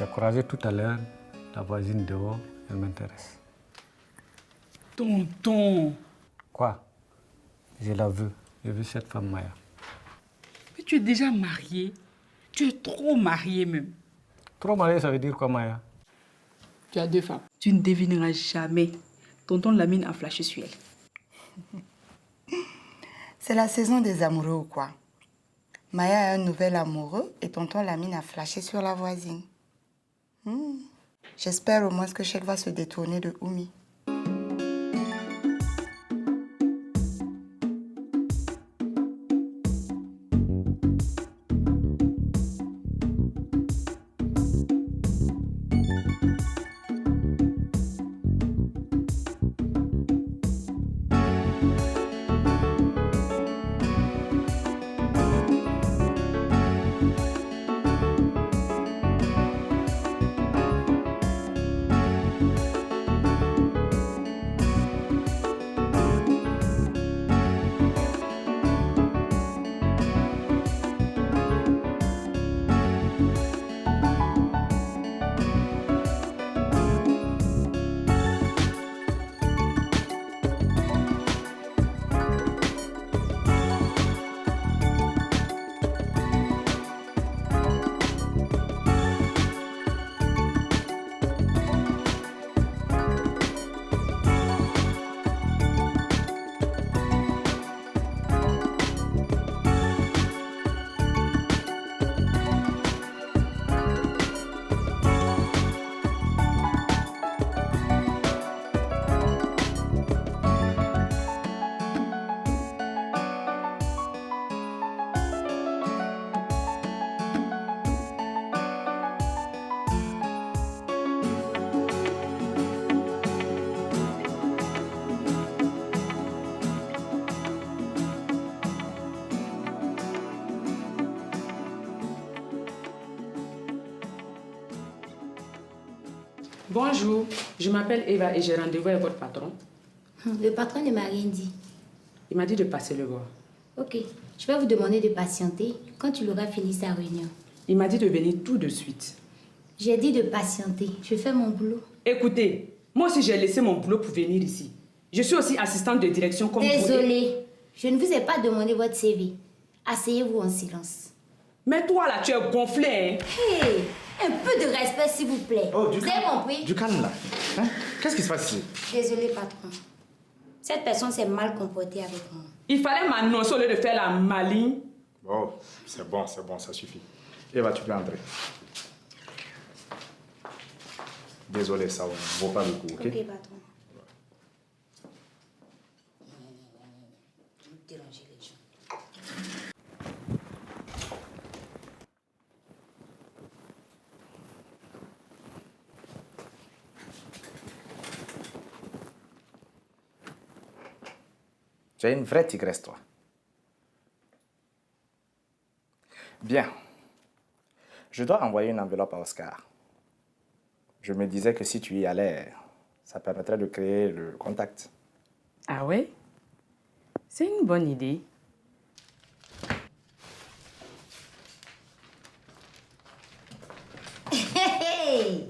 t'ai croisé tout à l'heure, la voisine dehors, elle m'intéresse. Tonton. Quoi? Je la veux. Je veux cette femme Maya. Mais tu es déjà marié. Tu es trop marié même. Trop marié, ça veut dire quoi, Maya? Tu as 2 femmes. Tu ne devineras jamais. Tonton Lamine a flashé sur elle. C'est la saison des amoureux ou quoi? Maya a un nouvel amoureux et tonton Lamine a flashé sur la voisine. J'espère au moins que Cheikh va se détourner de Oumi. Bonjour, je m'appelle Eva et j'ai rendez-vous avec votre patron. Le patron ne m'a rien dit. Il m'a dit de passer le voir. Ok, je vais vous demander de patienter quand il aura fini sa réunion. Il m'a dit de venir tout de suite. J'ai dit de patienter, je fais mon boulot. Écoutez, moi aussi j'ai laissé mon boulot pour venir ici. Je suis aussi assistante de direction comme vous. Désolée, je ne vous ai pas demandé votre CV. Asseyez-vous en silence. Mais toi là, tu es gonflé, hein? Hey, un peu de respect s'il vous plaît. Oh, vous avez compris? Du calme là. Hein? Qu'est-ce qui se passe ici? Désolée, patron. Cette personne s'est mal comportée avec moi. Il fallait m'annoncer au lieu de faire la maligne. Oh, c'est bon, ça suffit. Eva, tu peux entrer. Désolé, ça ne vaut pas le coup, ok? Ok, patron. Déranger les gens. Tu es une vraie tigresse, toi. Bien. Je dois envoyer une enveloppe à Oscar. Je me disais que si tu y allais, ça permettrait de créer le contact. Ah ouais? C'est une bonne idée. Hey!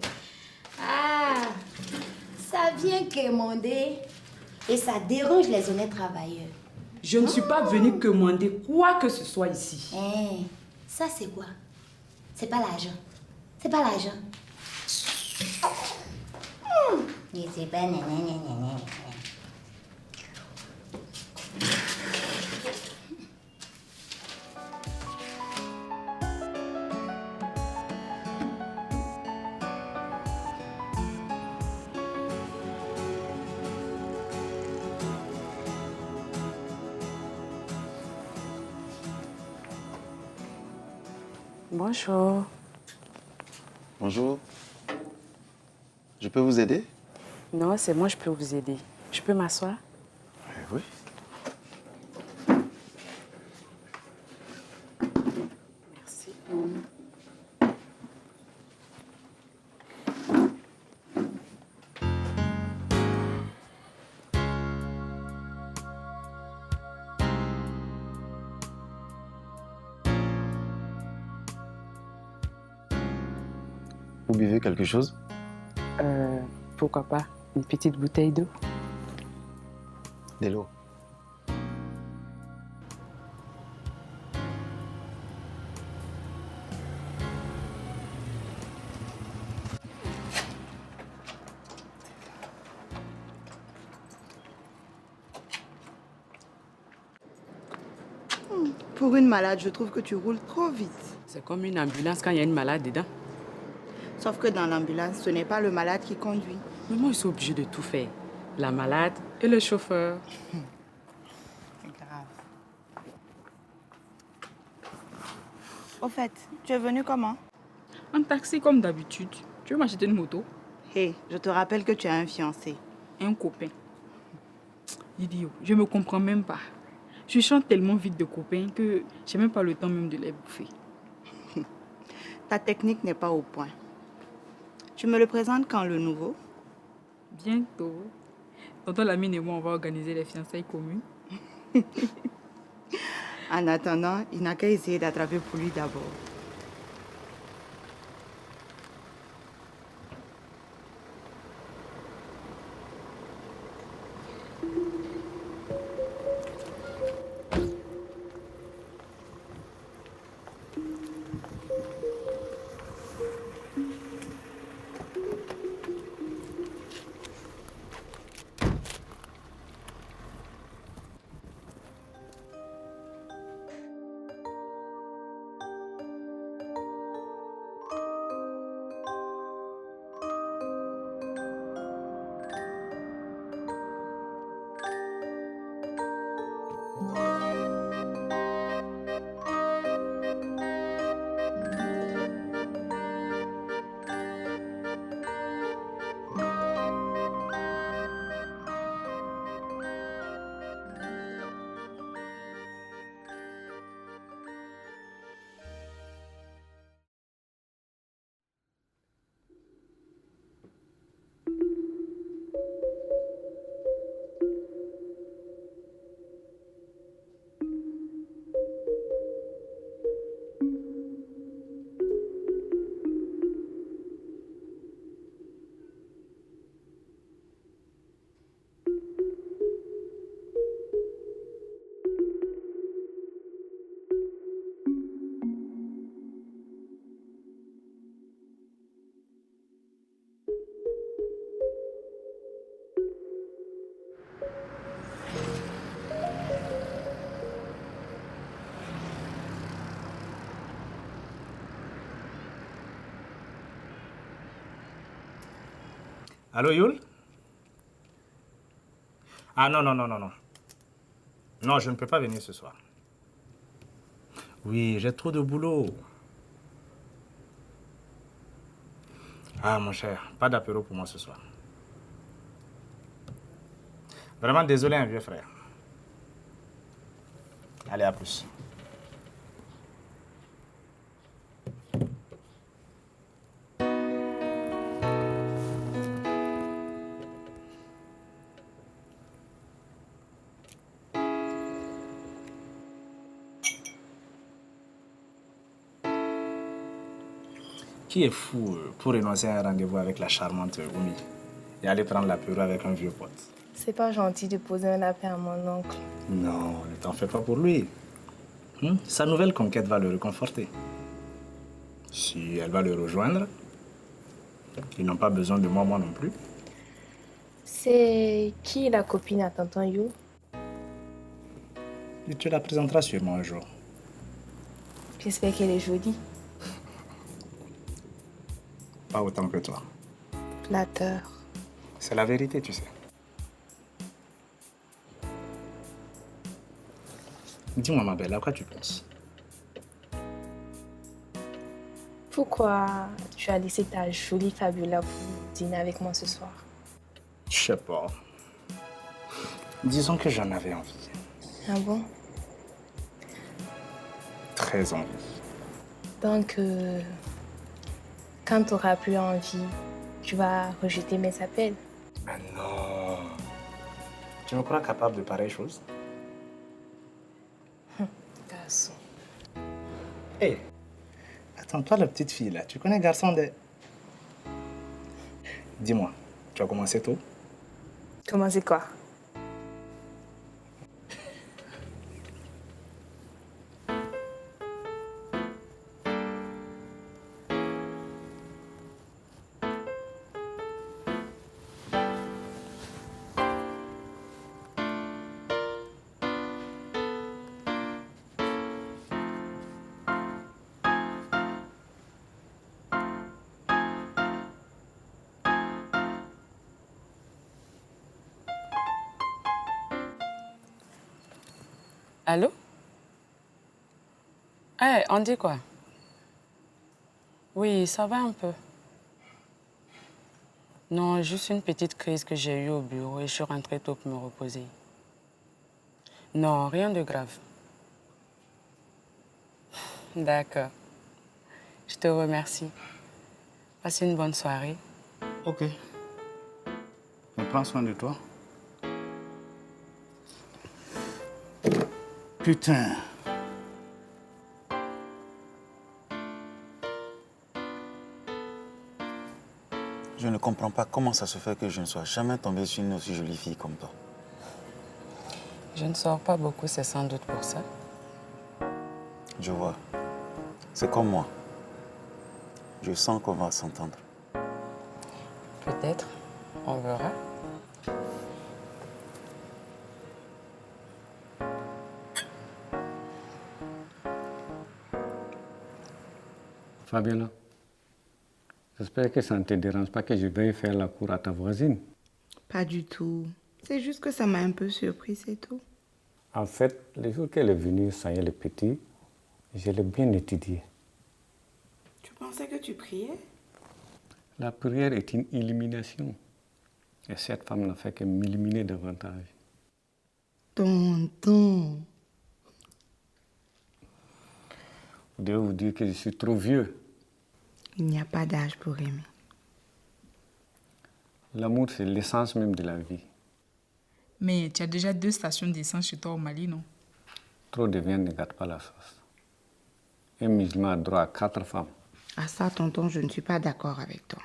Ah! Ça vient quémander et ça dérange les honnêtes travailleurs. Je ne suis pas venue commander quoi que ce soit ici. Hey, ça c'est quoi? C'est pas l'argent. C'est pas l'argent. Mais c'est pas nanana. Bonjour. Bonjour. Je peux vous aider? Non, c'est moi, je peux vous aider. Je peux m'asseoir? Oui. Merci. Vous buvez quelque chose? Pourquoi pas une petite bouteille d'eau? De l'eau. Pour une malade, je trouve que tu roules trop vite. C'est comme une ambulance quand il y a une malade dedans. Sauf que dans l'ambulance, ce n'est pas le malade qui conduit. Mais moi, ils sont obligés de tout faire. La malade et le chauffeur. C'est grave. Au fait, tu es venu comment? Un taxi comme d'habitude. Tu veux m'acheter une moto? Hé, je te rappelle que tu as un fiancé. Un copain. Idiot, je me comprends même pas. Je chante tellement vite de copains que j'ai même pas le temps même de les bouffer. Ta technique n'est pas au point. Tu me le présentes quand le nouveau? Bientôt. Tonton Lamine et moi, on va organiser les fiançailles communes. En attendant, il n'a qu'à essayer d'attraper pour lui d'abord. Allô, Yul? Ah non, non, non, non, non. Non, je ne peux pas venir ce soir. Oui, j'ai trop de boulot. Ah, mon cher, pas d'apéro pour moi ce soir. Vraiment désolé, un vieux frère. Allez, à plus. Qui est fou pour renoncer à un rendez-vous avec la charmante Oumi et aller prendre l'apéro avec un vieux pote? C'est pas gentil de poser un lapin à mon oncle. Non, ne t'en fais pas pour lui. Sa nouvelle conquête va le réconforter. Si elle va le rejoindre, ils n'ont pas besoin de moi non plus. C'est qui la copine à tonton You? Et tu la présenteras sûrement un jour. J'espère qu'elle est jolie. Pas autant que toi. Flatteur. C'est la vérité, tu sais. Dis-moi, ma belle, à quoi tu penses? Pourquoi tu as laissé ta jolie Fabiola pour dîner avec moi ce soir? Je sais pas. Disons que j'en avais envie. Ah bon? Très envie. Donc, quand tu auras plus envie, tu vas rejeter mes appels? Mais non. Tu me crois capable de pareilles choses? Garçon. Hé, attends, toi la petite fille là, tu connais garçon de... Dis-moi, tu as commencé tôt? Comment c'est quoi? Allô? Eh, on dit quoi? Oui, ça va un peu. Non, juste une petite crise que j'ai eue au bureau et je suis rentrée tôt pour me reposer. Non, rien de grave. D'accord. Je te remercie. Passe une bonne soirée. Ok. Mais prends soin de toi. Putain. Je ne comprends pas comment ça se fait que je ne sois jamais tombé sur une aussi jolie fille comme toi. Je ne sors pas beaucoup, c'est sans doute pour ça. Je vois. C'est comme moi. Je sens qu'on va s'entendre. Peut-être. On verra. Fabiola, j'espère que ça ne te dérange pas que je veuille faire la cour à ta voisine. Pas du tout. C'est juste que ça m'a un peu surpris, c'est tout. En fait, le jour qu'elle est venue soigner le petit, je l'ai bien étudié. Tu pensais que tu priais? La prière est une illumination. Et cette femme n'a fait que m'illuminer davantage. Tonton. Je dois vous dire que je suis trop vieux. Il n'y a pas d'âge pour aimer. L'amour, c'est l'essence même de la vie. Mais tu as déjà 2 stations d'essence chez toi au Mali, non? Trop de viande ne gâte pas la sauce. Un musulman a droit à 4 femmes. À ça, tonton, je ne suis pas d'accord avec toi.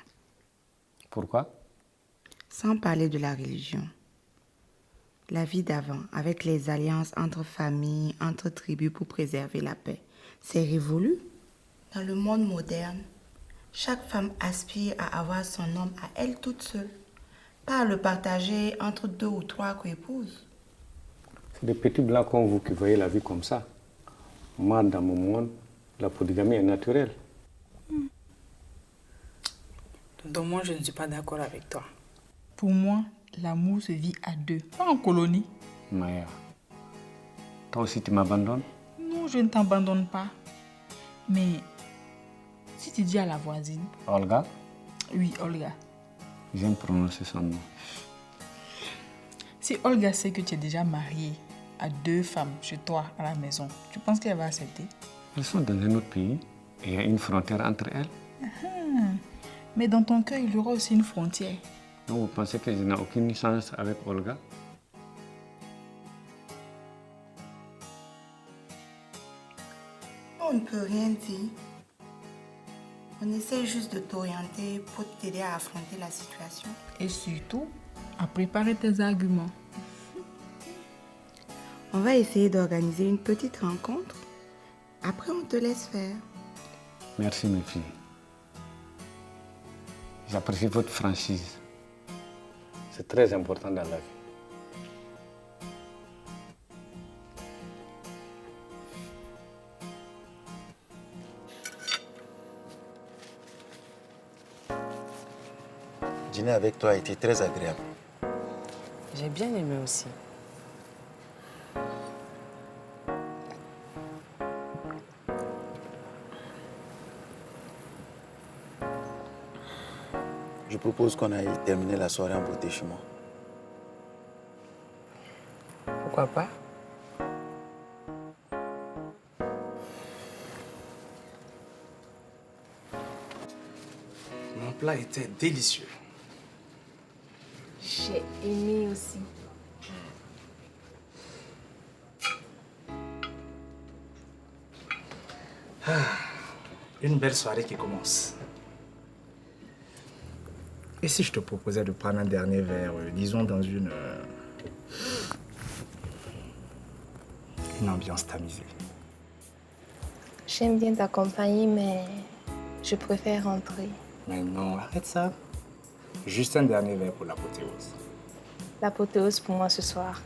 Pourquoi? Sans parler de la religion. La vie d'avant, avec les alliances entre familles, entre tribus pour préserver la paix, c'est révolu. Dans le monde moderne, chaque femme aspire à avoir son homme à elle toute seule, pas à le partager entre 2 ou 3 coépouses. C'est des petits blancs comme vous qui voyez la vie comme ça. Moi, dans mon monde, la polygamie est naturelle. Donc moi, je ne suis pas d'accord avec toi. Pour moi, l'amour se vit à 2, pas en colonie. Maya, toi aussi tu m'abandonnes? Non, je ne t'abandonne pas. Mais si tu dis à la voisine... Olga? Oui, Olga. J'aime prononcer son nom. Si Olga sait que tu es déjà mariée à 2 femmes chez toi à la maison, tu penses qu'elle va accepter? Elles sont dans un autre pays et il y a une frontière entre elles. Mais dans ton cœur, il y aura aussi une frontière. Donc vous pensez que je n'ai aucune chance avec Olga? On ne peut rien dire. On essaie juste de t'orienter pour t'aider à affronter la situation. Et surtout, à préparer tes arguments. On va essayer d'organiser une petite rencontre. Après, on te laisse faire. Merci mes filles. J'apprécie votre franchise. C'est très important dans la vie. Dîner avec toi a été très agréable. J'ai bien aimé aussi. Je propose qu'on aille terminer la soirée en beauté chez moi. Pourquoi pas? Mon plat était délicieux. J'ai aimé aussi. Une belle soirée qui commence. Et si je te proposais de prendre un dernier verre, disons dans une ambiance tamisée? J'aime bien t'accompagner, mais je préfère rentrer. Mais non, arrête ça. Juste un dernier verre pour l'apothéose. L'apothéose pour moi ce soir,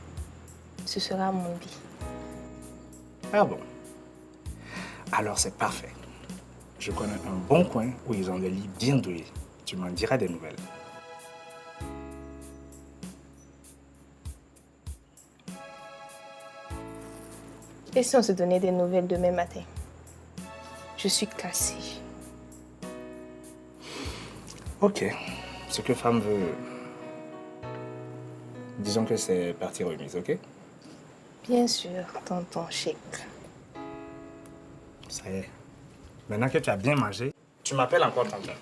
ce sera mon lit. Ah bon? Alors c'est parfait. Je connais un bon coin où ils ont des lits bien douillés. Tu m'en diras des nouvelles. Et si on se donnait des nouvelles demain matin? Je suis cassée. Ok. Ce que femme veut... Disons que c'est partie remise, ok? Bien sûr, tonton Chic. Ça y est. Maintenant que tu as bien mangé, tu m'appelles encore tonton.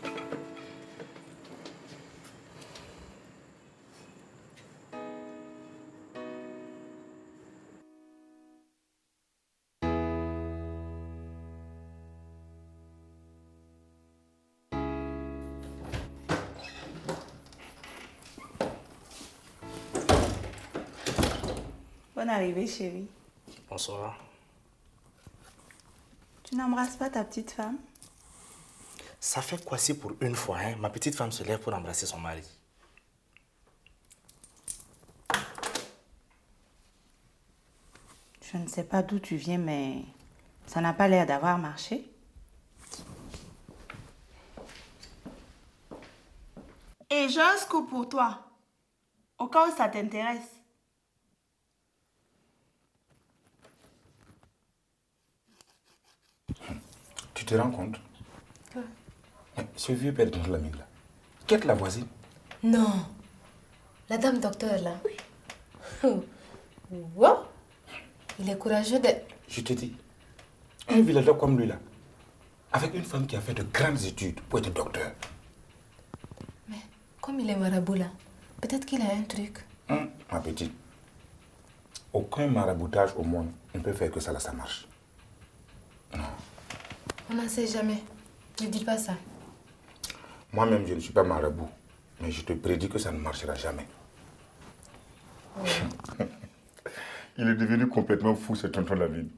Bonne arrivée, chérie. Bonsoir. Tu n'embrasses pas ta petite femme? Ça fait quoi si pour une fois, hein, ma petite femme se lève pour embrasser son mari? Je ne sais pas d'où tu viens, mais ça n'a pas l'air d'avoir marché. Et j'ai un scoop pour toi, au cas où ça t'intéresse. Tu te rends compte? Ce vieux père de l'ami là, quitte la voisine. Non. La dame docteur, là. Oui. Wow. Il est courageux de... Je te dis, un villageois comme lui là, avec une femme qui a fait de grandes études pour être docteur. Mais comme il est marabout, là, peut-être qu'il a un truc. Ma petite, aucun maraboutage au monde ne peut faire que ça là, ça marche. Non. On n'en sait jamais. Ne dis pas ça. Moi-même, je ne suis pas marabout, mais je te prédis que ça ne marchera jamais. Oh. Il est devenu complètement fou, ce tonton Lamine.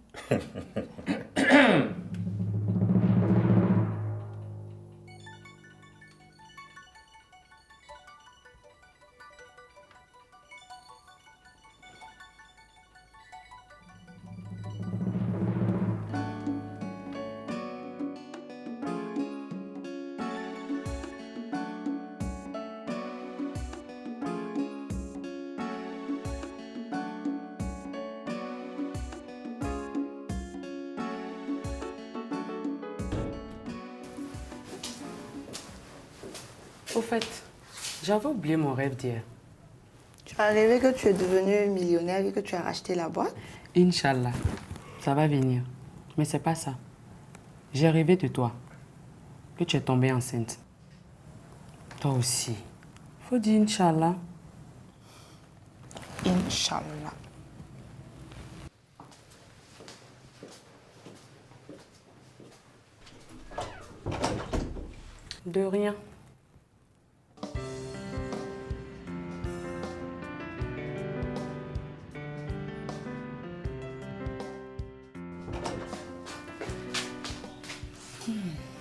Au fait, j'avais oublié mon rêve d'hier. Tu as rêvé que tu es devenu millionnaire et que tu as racheté la boîte? Inch'Allah, ça va venir. Mais c'est pas ça. J'ai rêvé de toi, que tu es tombée enceinte. Toi aussi. Faut dire Inch'Allah. Inch'Allah. De rien.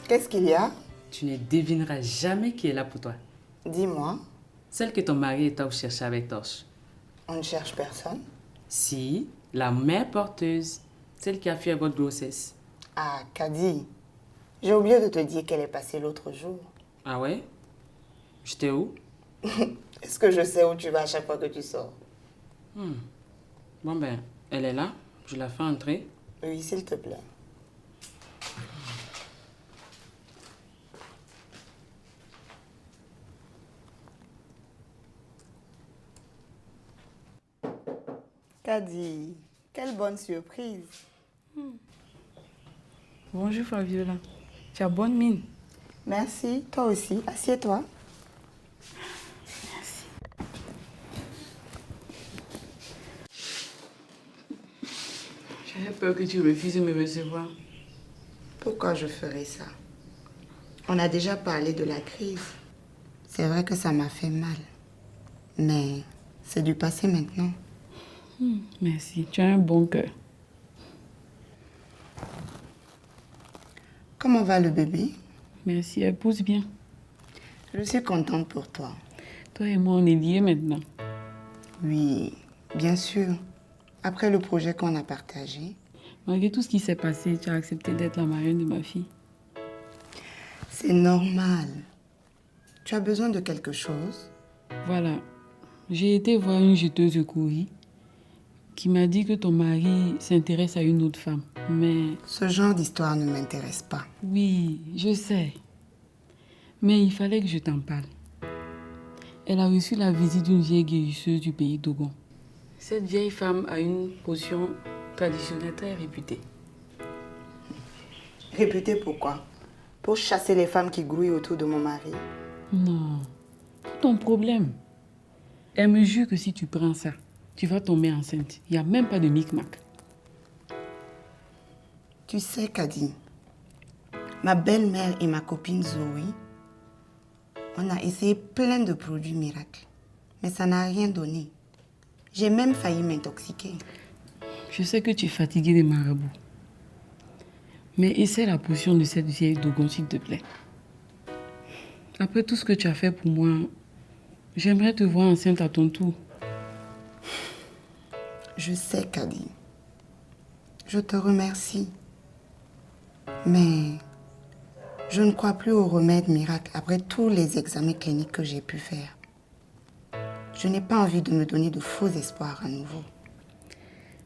Qu'est-ce qu'il y a? Tu ne devineras jamais qui est là pour toi. Dis-moi. Celle que ton mari et toi vous cherchez avec torche. On ne cherche personne? Si, la mère porteuse, celle qui a fui à votre grossesse. Ah, Kadi, j'ai oublié de te dire qu'elle est passée l'autre jour. Ah ouais? J'étais où? Est-ce que je sais où tu vas à chaque fois que tu sors? Bon ben, elle est là. Je la fais entrer. Oui, s'il te plaît. Kadi, quelle bonne surprise. Bonjour Fabiola. Tu as bonne mine. Merci, toi aussi. Assieds-toi. Merci. J'avais peur que tu refuses de me recevoir. Pourquoi je ferais ça? On a déjà parlé de la crise. C'est vrai que ça m'a fait mal. Mais c'est du passé maintenant. Merci, tu as un bon cœur. Comment va le bébé? Merci, elle pousse bien. Je suis contente pour toi. Toi et moi, on est liés maintenant. Oui, bien sûr. Après le projet qu'on a partagé. Malgré tout ce qui s'est passé, tu as accepté d'être la marraine de ma fille. C'est normal. Tu as besoin de quelque chose? Voilà. J'ai été voir une jeteuse de courrier qui m'a dit que ton mari s'intéresse à une autre femme. Mais... Ce genre d'histoire ne m'intéresse pas. Oui, je sais. Mais il fallait que je t'en parle. Elle a reçu la visite d'une vieille guérisseuse du pays d'Ogon. Cette vieille femme a une potion traditionnelle très réputée. Réputée pourquoi? Pour chasser les femmes qui grouillent autour de mon mari? Non, pour ton problème. Elle me jure que si tu prends ça, tu vas tomber enceinte. Il n'y a même pas de micmac. Tu sais, Kadi, ma belle-mère et ma copine Zoé, on a essayé plein de produits miracles, mais ça n'a rien donné. J'ai même failli m'intoxiquer. Je sais que tu es fatiguée des marabouts. Mais essaie la potion de cette vieille Dogon, s'il te plaît. Après tout ce que tu as fait pour moi, j'aimerais te voir enceinte à ton tour. Je sais, Kadi. Je te remercie. Mais je ne crois plus au remède miracle après tous les examens cliniques que j'ai pu faire. Je n'ai pas envie de me donner de faux espoirs à nouveau.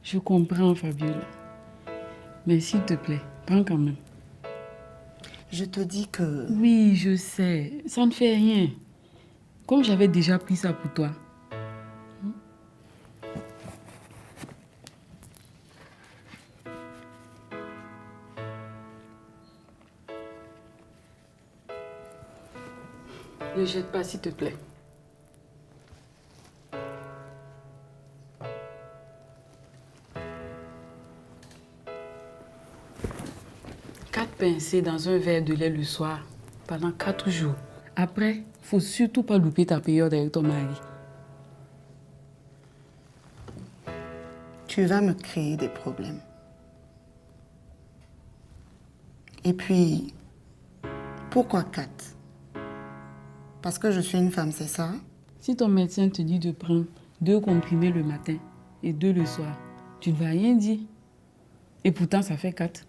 Je comprends, Fabiola. Mais s'il te plaît, prends quand même. Je te dis que... Oui, je sais. Ça ne fait rien. Comme j'avais déjà pris ça pour toi. Ne jette pas, s'il te plaît. Quatre pincées dans un verre de lait le soir, pendant 4 jours. Après, faut surtout pas louper ta période avec ton mari. Tu vas me créer des problèmes. Et puis, pourquoi 4? Parce que je suis une femme, c'est ça? Si ton médecin te dit de prendre 2 comprimés le matin et 2 le soir, tu ne vas rien dire. Et pourtant, ça fait 4.